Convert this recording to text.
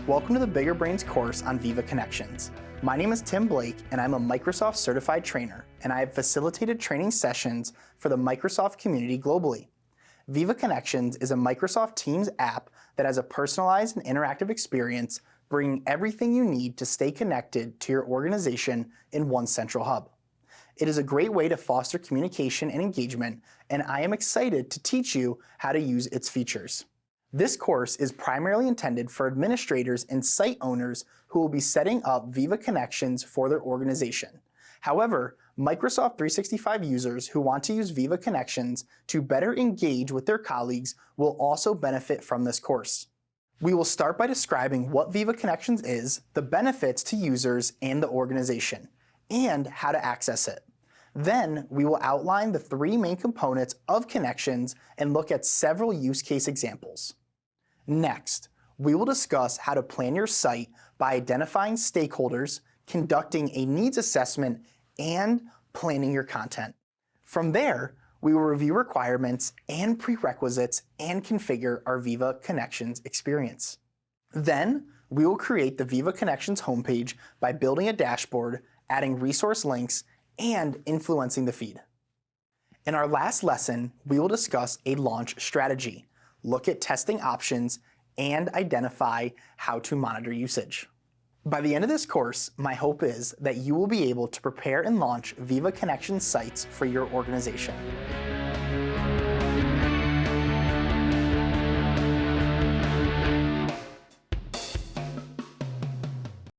Welcome to the Bigger Brains course on Viva Connections. My name is Tim Blake and I'm a Microsoft certified trainer, and I have facilitated training sessions for the Microsoft community globally. Viva Connections is a Microsoft Teams app that has a personalized and interactive experience, bringing everything you need to stay connected to your organization in one central hub. It is a great way to foster communication and engagement, and I am excited to teach you how to use its features. This course is primarily intended for administrators and site owners who will be setting up Viva Connections for their organization. However, Microsoft 365 users who want to use Viva Connections to better engage with their colleagues will also benefit from this course. We will start by describing what Viva Connections is, the benefits to users and the organization, and how to access it. Then we will outline the three main components of Connections and look at several use case examples. Next, we will discuss how to plan your site by identifying stakeholders, conducting a needs assessment, and planning your content. From there, we will review requirements and prerequisites and configure our Viva Connections experience. Then, we will create the Viva Connections homepage by building a dashboard, adding resource links, and influencing the feed. In our last lesson, we will discuss a launch strategy, look at testing options, and identify how to monitor usage. By the end of this course, my hope is that you will be able to prepare and launch Viva Connections sites for your organization.